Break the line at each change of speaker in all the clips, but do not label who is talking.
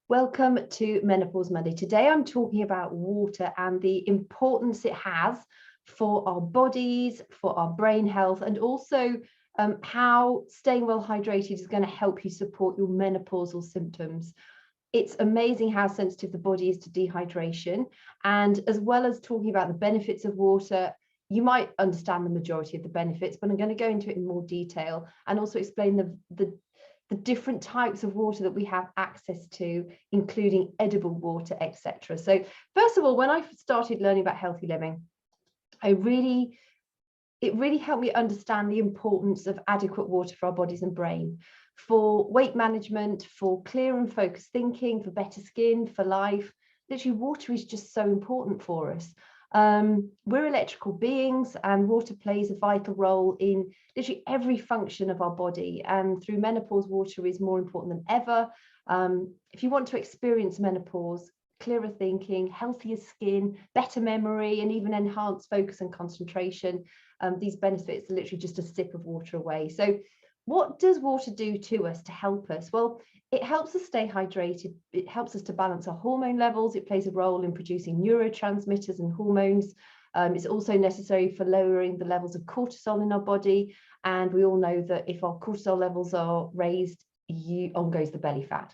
Welcome to Menopause Monday. Today I'm talking about water and the importance it has for our bodies, for our brain health, and also how staying well hydrated is going to help you support your menopausal symptoms. It's amazing how sensitive the body is to dehydration, and as well as talking about the benefits of water, you might understand the majority of the benefits, but I'm going to go into it in more detail and also explain the different types of water that we have access to, including edible water, etc. So first of all, when I started learning about healthy living, it really helped me understand the importance of adequate water for our bodies and brain, for weight management, for clear and focused thinking, for better skin, for life. Literally, water is just so important for us. We're electrical beings, and water plays a vital role in literally every function of our body, and through menopause, water is more important than ever. If you want to experience menopause, clearer thinking, healthier skin, better memory, and even enhanced focus and concentration, these benefits are literally just a sip of water away. So what does water do to us to help us? Well, it helps us stay hydrated. It helps us to balance our hormone levels. It plays a role in producing neurotransmitters and hormones. It's also necessary for lowering the levels of cortisol in our body. And we all know that if our cortisol levels are raised, on goes the belly fat.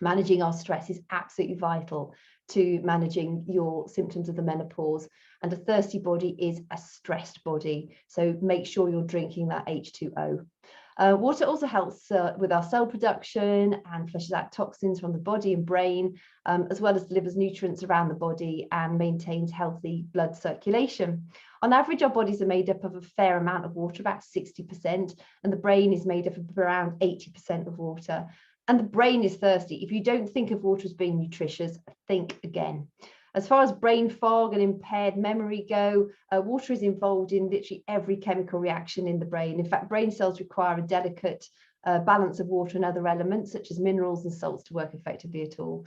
Managing our stress is absolutely vital to managing your symptoms of the menopause. And a thirsty body is a stressed body. So make sure you're drinking that H2O. Water also helps with our cell production and flushes out toxins from the body and brain, as well as delivers nutrients around the body and maintains healthy blood circulation. On average, our bodies are made up of a fair amount of water, about 60%, and the brain is made up of around 80% of water. And the brain is thirsty. If you don't think of water as being nutritious, think again. As far as brain fog and impaired memory go, water is involved in literally every chemical reaction in the brain. In fact, brain cells require a delicate balance of water and other elements, such as minerals and salts, to work effectively at all.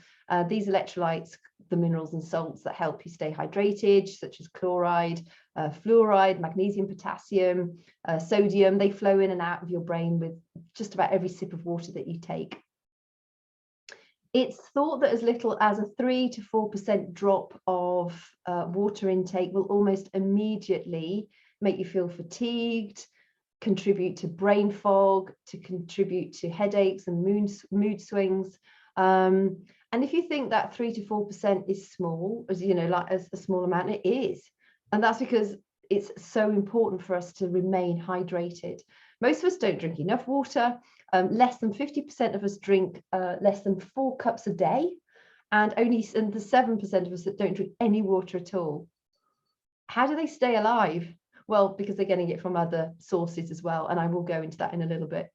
These electrolytes, the minerals and salts that help you stay hydrated, such as chloride, fluoride, magnesium, potassium, sodium, they flow in and out of your brain with just about every sip of water that you take. It's thought that as little as a 3 to 4% drop of water intake will almost immediately make you feel fatigued, contribute to brain fog, to contribute to headaches and mood swings. And if you think that 3 to 4% is small, as you know, like as a small amount, it is. And that's because it's so important for us to remain hydrated. Most of us don't drink enough water. Less than 50% of us drink less than 4 cups a day, and the 7% of us that don't drink any water at all. How do they stay alive? Well, because they're getting it from other sources as well, and I will go into that in a little bit.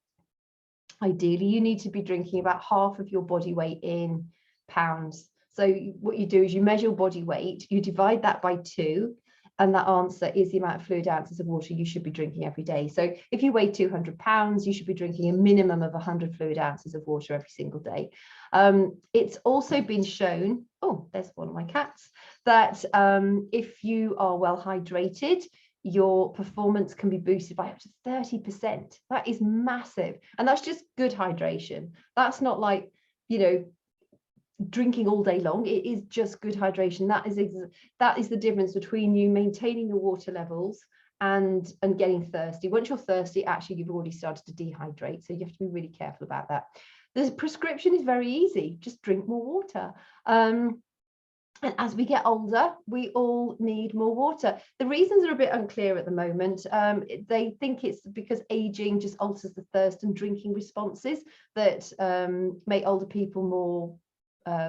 Ideally, you need to be drinking about half of your body weight in pounds. So what you do is you measure your body weight, you divide that by 2, and that answer is the amount of fluid ounces of water you should be drinking every day. So if you weigh 200 pounds, you should be drinking a minimum of 100 fluid ounces of water every single day. It's also been shown, oh, there's one of my cats, that if you are well hydrated, your performance can be boosted by up to 30%. That is massive. And that's just good hydration. That's not like, you know, drinking all day long. It is just good hydration. That is the difference between you maintaining your water levels and getting thirsty. Once you're thirsty, actually you've already started to dehydrate, so you have to be really careful about that. The prescription is very easy: just drink more water. And as we get older, we all need more water. The reasons are a bit unclear at the moment. They think it's because aging just alters the thirst and drinking responses that make older people more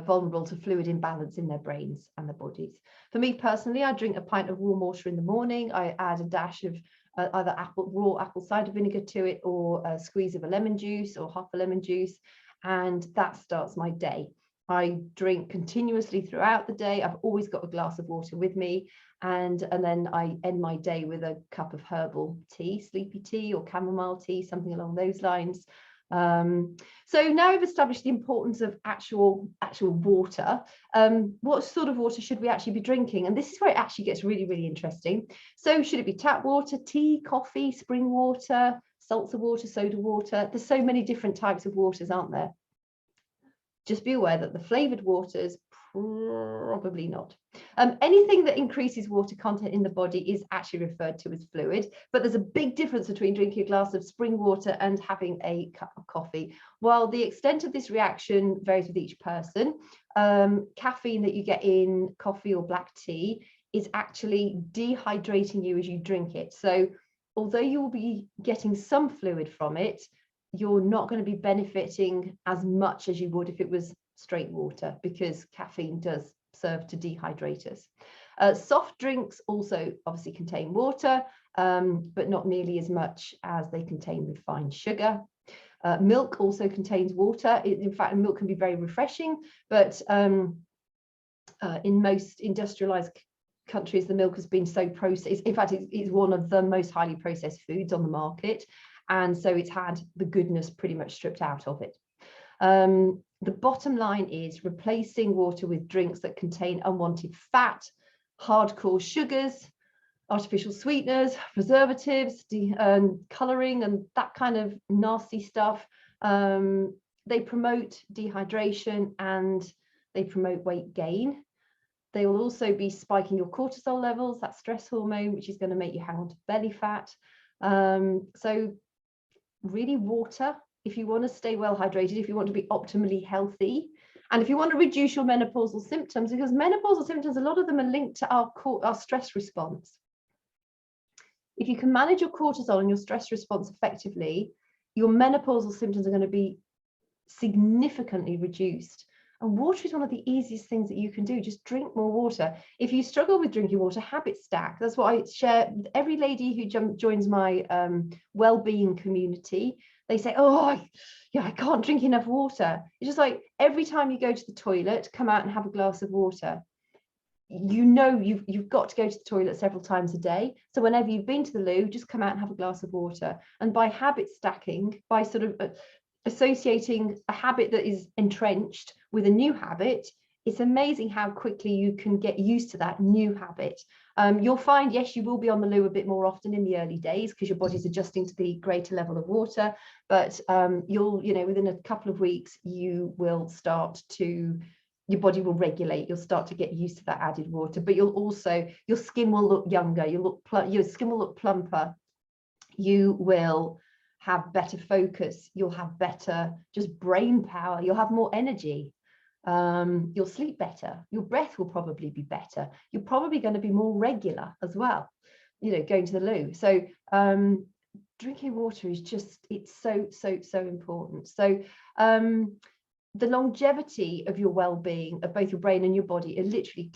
vulnerable to fluid imbalance in their brains and their bodies. For me personally, I drink a pint of warm water in the morning. I add a dash of either raw apple cider vinegar to it, or a squeeze of a lemon juice or half a lemon juice, and that starts my day. I drink continuously throughout the day. I've always got a glass of water with me, and then I end my day with a cup of herbal tea, sleepy tea or chamomile tea, something along those lines. So now we've established the importance of actual water. What sort of water should we actually be drinking? And this is where it actually gets really, really interesting. So should it be tap water, tea, coffee, spring water, seltzer water, soda water? There's so many different types of waters, aren't there? Just be aware that the flavoured waters, probably not. Anything that increases water content in the body is actually referred to as fluid, but there's a big difference between drinking a glass of spring water and having a cup of coffee. While the extent of this reaction varies with each person, caffeine that you get in coffee or black tea is actually dehydrating you as you drink it. So although you will be getting some fluid from it, you're not going to be benefiting as much as you would if it was straight water, because caffeine does serve to dehydrate us. Soft drinks also obviously contain water, but not nearly as much as they contain refined sugar. Milk also contains water. In fact, milk can be very refreshing, but in most industrialized countries, the milk has been so processed. In fact, it's one of the most highly processed foods on the market. And so it's had the goodness pretty much stripped out of it. The bottom line is replacing water with drinks that contain unwanted fat, hardcore sugars, artificial sweeteners, preservatives, colouring, and that kind of nasty stuff. They promote dehydration and they promote weight gain. They will also be spiking your cortisol levels, that stress hormone, which is going to make you hang on to belly fat. So really, water, if you want to stay well hydrated, if you want to be optimally healthy, and if you want to reduce your menopausal symptoms, because menopausal symptoms, a lot of them are linked to our stress response. If you can manage your cortisol and your stress response effectively, your menopausal symptoms are going to be significantly reduced. And water is one of the easiest things that you can do. Just drink more water. If you struggle with drinking water, habit stack. That's what I share with every lady who joins my well-being community. They say, oh, I can't drink enough water. It's just like every time you go to the toilet, come out and have a glass of water. You know you've got to go to the toilet several times a day. So whenever you've been to the loo, just come out and have a glass of water. And by habit stacking, by sort of associating a habit that is entrenched with a new habit, it's amazing how quickly you can get used to that new habit. You'll find, yes, you will be on the loo a bit more often in the early days because your body's adjusting to the greater level of water, but you'll, within a couple of weeks, you will start to, your body will regulate, you'll start to get used to that added water, but you'll also, your skin will look younger, your skin will look plumper, you will have better focus, you'll have better just brain power, you'll have more energy. You'll sleep better, your breath will probably be better, you're probably going to be more regular as well, going to the loo. So drinking water is just, it's so important. So the longevity of your well-being of both your brain and your body are literally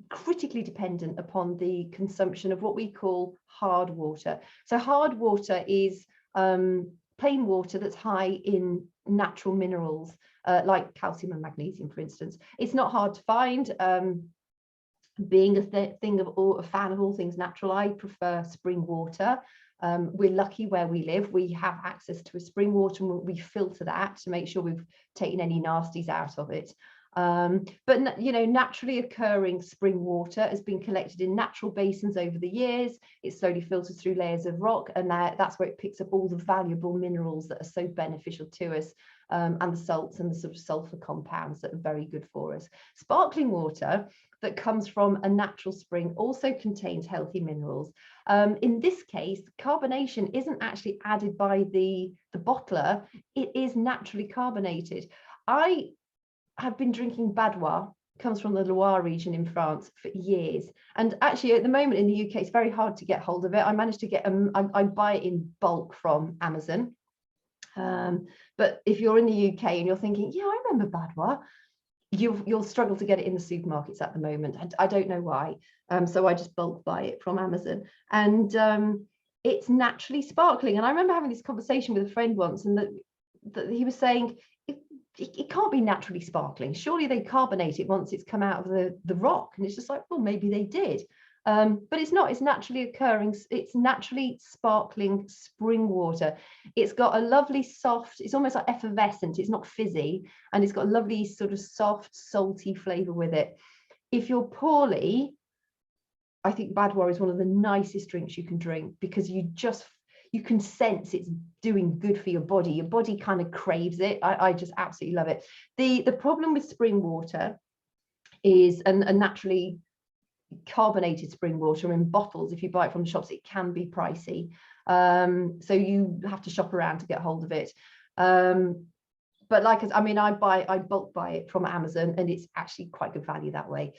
critically dependent upon the consumption of what we call hard water. So hard water is plain water that's high in natural minerals, like calcium and magnesium, for instance. It's not hard to find. Being a fan of all things natural, I prefer spring water. We're lucky where we live. We have access to a spring water, and we filter that to make sure we've taken any nasties out of it. But naturally occurring spring water has been collected in natural basins over the years. It's slowly filtered through layers of rock, and that's where it picks up all the valuable minerals that are so beneficial to us, and the salts and the sort of sulfur compounds that are very good for us. Sparkling water that comes from a natural spring also contains healthy minerals. In this case, carbonation isn't actually added by the bottler, it is naturally carbonated. I have been drinking Badois, comes from the Loire region in France, for years, and actually at the moment in the UK it's very hard to get hold of it. I managed to get I buy it in bulk from Amazon, but if you're in the UK and you're thinking, yeah, I remember Badois, you'll struggle to get it in the supermarkets at the moment. I don't know why, so I just bulk buy it from Amazon, and it's naturally sparkling. And I remember having this conversation with a friend once, and that he was saying, it can't be naturally sparkling. Surely they carbonate it once it's come out of the rock. And it's just like, well, maybe they did. But it's not. It's naturally occurring. It's naturally sparkling spring water. It's got a lovely soft, it's almost like effervescent. It's not fizzy. And it's got a lovely sort of soft, salty flavor with it. If you're poorly, I think Badois is one of the nicest drinks you can drink, because you you can sense it's doing good for your body. Your body kind of craves it. I just absolutely love it. The problem with spring water is, and naturally carbonated spring water in bottles, if you buy it from the shops, it can be pricey. So you have to shop around to get hold of it. But I mean, I bulk buy it from Amazon, and it's actually quite good value that way.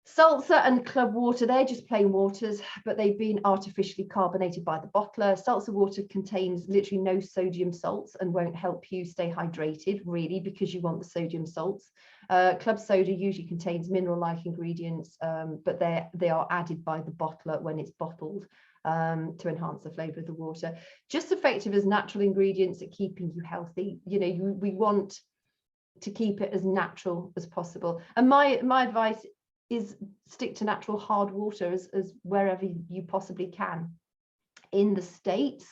Seltzer and club water, they're just plain waters, but they've been artificially carbonated by the bottler. Seltzer water contains literally no sodium salts and won't help you stay hydrated, really, because you want the sodium salts. Club soda usually contains mineral-like ingredients, but they are added by the bottler when it's bottled to enhance the flavour of the water. Just effective as natural ingredients at keeping you healthy. You know, we want to keep it as natural as possible. And my advice is stick to natural hard water as wherever you possibly can. In the States,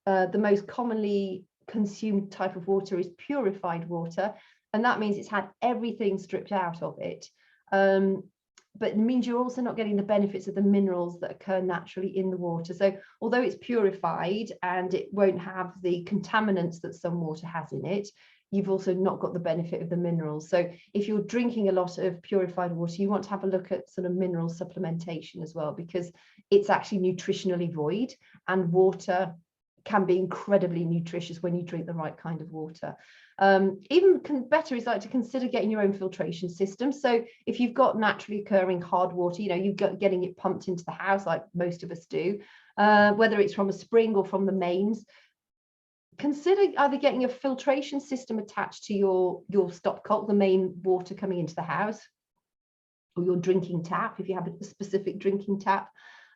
the most commonly consumed type of water is purified water, and that means it's had everything stripped out of it. But it means you're also not getting the benefits of the minerals that occur naturally in the water. So although it's purified and it won't have the contaminants that some water has in it, you've also not got the benefit of the minerals. So if you're drinking a lot of purified water, you want to have a look at sort of mineral supplementation as well, because it's actually nutritionally void, and water can be incredibly nutritious when you drink the right kind of water. Even better is like to consider getting your own filtration system. So if you've got naturally occurring hard water, you know, you're getting it pumped into the house like most of us do, whether it's from a spring or from the mains, consider either getting a filtration system attached to your stopcock, the main water coming into the house, or your drinking tap, if you have a specific drinking tap.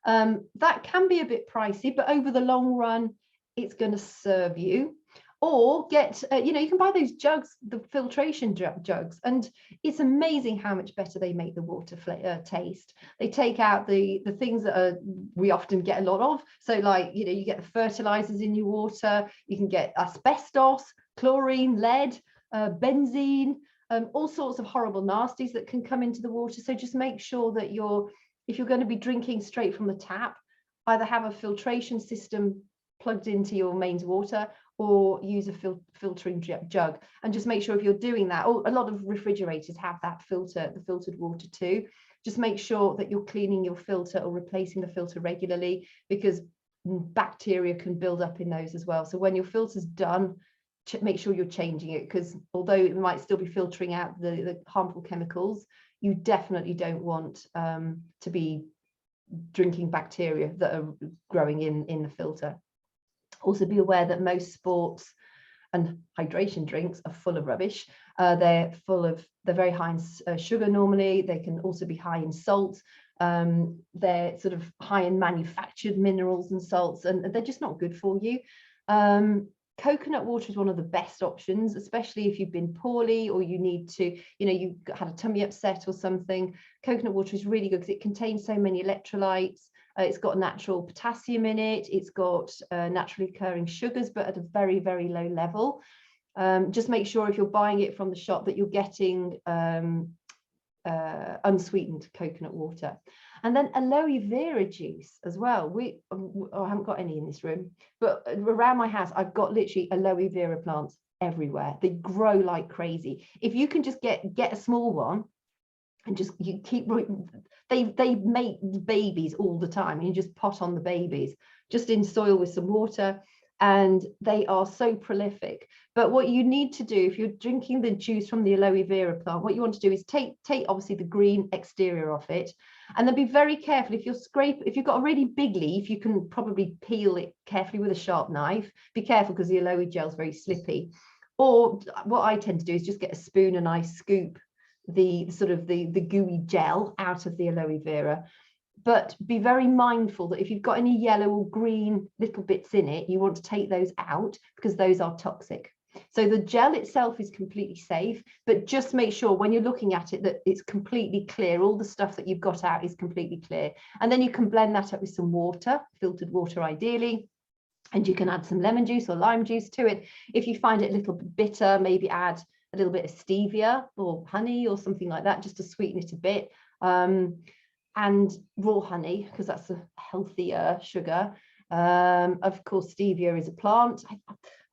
That can be a bit pricey, but over the long run, it's going to serve you. Or get, you know, you can buy those jugs, the filtration jugs, and it's amazing how much better they make the water taste. They take out the things that we often get a lot of. So like, you know, you get the fertilizers in your water, you can get asbestos, chlorine, lead, benzene, all sorts of horrible nasties that can come into the water. So just make sure that if you're going to be drinking straight from the tap, either have a filtration system plugged into your mains water, or use a filtering jug, and just make sure if you're doing that, or a lot of refrigerators have that filter, the filtered water too. Just make sure that you're cleaning your filter or replacing the filter regularly, because bacteria can build up in those as well. So when your filter's done, make sure you're changing it, because although it might still be filtering out the harmful chemicals, you definitely don't want to be drinking bacteria that are growing in the filter. Also be aware that most sports and hydration drinks are full of rubbish. They're very high in sugar normally. They can also be high in salt. They're sort of high in manufactured minerals and salts, and they're just not good for you. Coconut water is one of the best options, especially if you've been poorly or you need to, you know, you had a tummy upset or something. Coconut water is really good because it contains so many electrolytes. It's got natural potassium in it. It's got naturally occurring sugars, but at a very, very low level. Just make sure if you're buying it from the shop that you're getting unsweetened coconut water. And then aloe vera juice as well. I haven't got any in this room, but around my house, I've got literally aloe vera plants everywhere. They grow like crazy. If you can just get a small one, and just you keep, they make babies all the time, and you just pot on the babies just in soil with some water, and they are so prolific. But what you need to do if you're drinking the juice from the aloe vera plant, what you want to do is take obviously the green exterior off it, and then be very careful. If you've got a really big leaf, you can probably peel it carefully with a sharp knife. Be careful because the aloe gel is very slippy. Or what I tend to do is just get a spoon and I scoop the gooey gel out of the aloe vera. But be very mindful that if you've got any yellow or green little bits in it, you want to take those out, because those are toxic. So the gel itself is completely safe, but just make sure when you're looking at it that it's completely clear. All the stuff that you've got out is completely clear. And then you can blend that up with some water, filtered water ideally, and you can add some lemon juice or lime juice to it. If you find it a little bit bitter, maybe add a little bit of stevia or honey or something like that, just to sweeten it a bit. And raw honey, because that's a healthier sugar. Of course, stevia is a plant.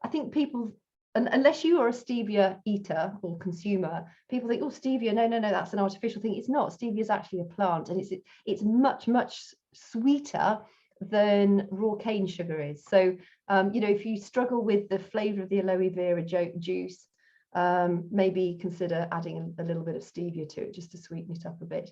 I think people, unless you are a stevia eater or consumer, people think, oh, stevia, no, that's an artificial thing. It's not. Stevia is actually a plant, and it's much sweeter than raw cane sugar is. So, you know, if you struggle with the flavor of the Aloe Vera juice, maybe consider adding a little bit of stevia to it just to sweeten it up a bit.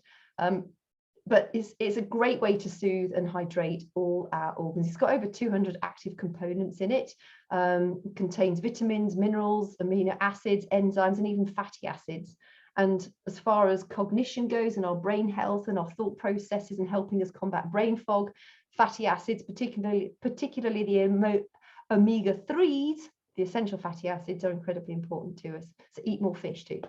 But it's a great way to soothe and hydrate all our organs. It's got over 200 active components in it. Contains vitamins, minerals, amino acids, enzymes, and even fatty acids. And as far as cognition goes and our brain health and our thought processes and helping us combat brain fog, fatty acids, particularly the omega-3s, the essential fatty acids, are incredibly important to us. So eat more fish too.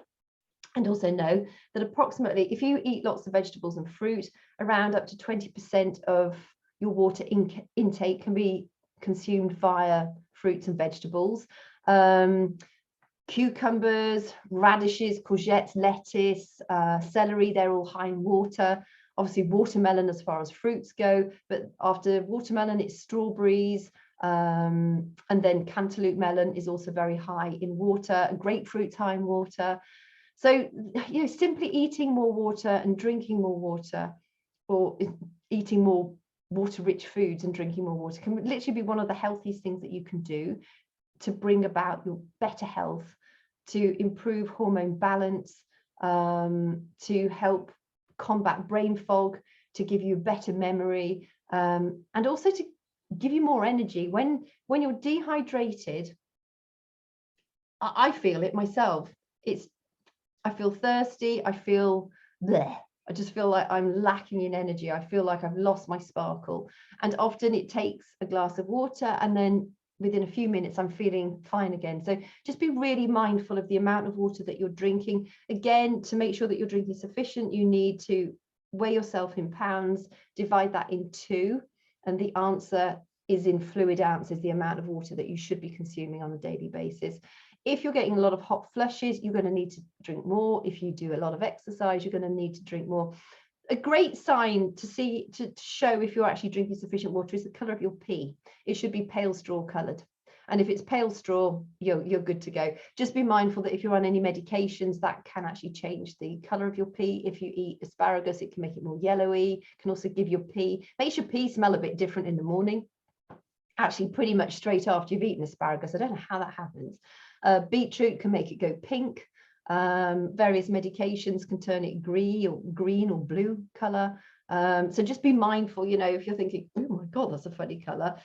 And also know that approximately, if you eat lots of vegetables and fruit, around up to 20% of your water intake can be consumed via fruits and vegetables. Cucumbers, radishes, courgettes, lettuce, celery, they're all high in water. Obviously watermelon as far as fruits go, but after watermelon it's strawberries, and then cantaloupe melon is also very high in water. Grapefruit's high in water. So, you know, simply eating more water and drinking more water, or eating more water-rich foods and drinking more water, can literally be one of the healthiest things that you can do to bring about your better health, to improve hormone balance, to help combat brain fog, to give you better memory, and also to give you more energy. When you're dehydrated, I feel it myself. I feel thirsty, I feel bleh. I just feel like I'm lacking in energy. I feel like I've lost my sparkle. And often it takes a glass of water, and then within a few minutes, I'm feeling fine again. So just be really mindful of the amount of water that you're drinking. Again, to make sure that you're drinking sufficient, you need to weigh yourself in pounds, divide that in 2, and the answer is in fluid ounces, the amount of water that you should be consuming on a daily basis. If you're getting a lot of hot flushes, you're going to need to drink more. If you do a lot of exercise, you're going to need to drink more. A great sign to show if you're actually drinking sufficient water is the color of your pee. It should be pale straw colored. And if it's pale straw, you're good to go. Just be mindful that if you're on any medications, that can actually change the color of your pee. If you eat asparagus, it can make it more yellowy, can also give your pee, makes your pee smell a bit different in the morning. Actually, pretty much straight after you've eaten asparagus. I don't know how that happens. Beetroot can make it go pink. Various medications can turn it green or blue color. So just be mindful, you know, if you're thinking, oh my God, that's a funny color.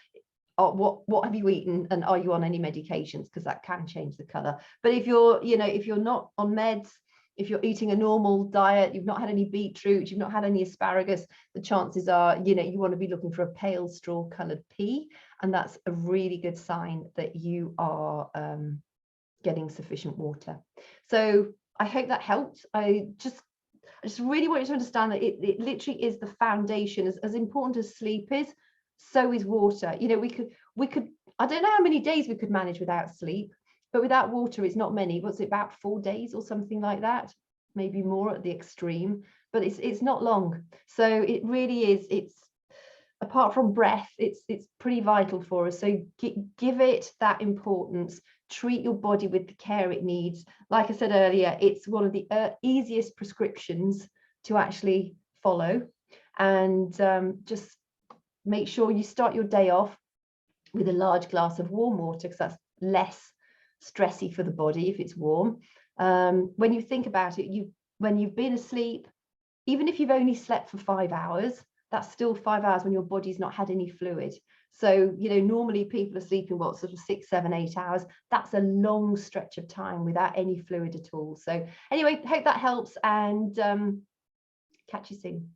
What have you eaten, and are you on any medications? Because that can change the color. But if you're not on meds, if you're eating a normal diet, you've not had any beetroot, you've not had any asparagus, the chances are, you know, you want to be looking for a pale straw colored pea, and that's a really good sign that you are getting sufficient water. So I hope that helped. I just really want you to understand that it literally is the foundation. As important as sleep is, so is water. You know, we could I don't know how many days we could manage without sleep, but without water it's not many. What's it, about 4 days or something like that, maybe more at the extreme, but it's not long. So it really is, it's apart from breath, it's pretty vital for us. So give it that importance. Treat your body with the care it needs. Like I said earlier, it's one of the easiest prescriptions to actually follow. And just make sure you start your day off with a large glass of warm water, because that's less stressy for the body if it's warm. When you think about it, when you've been asleep, even if you've only slept for 5 hours, that's still 5 hours when your body's not had any fluid. So, you know, normally people are sleeping, what, sort of 6, 7, 8 hours. That's a long stretch of time without any fluid at all. So anyway, hope that helps, and catch you soon.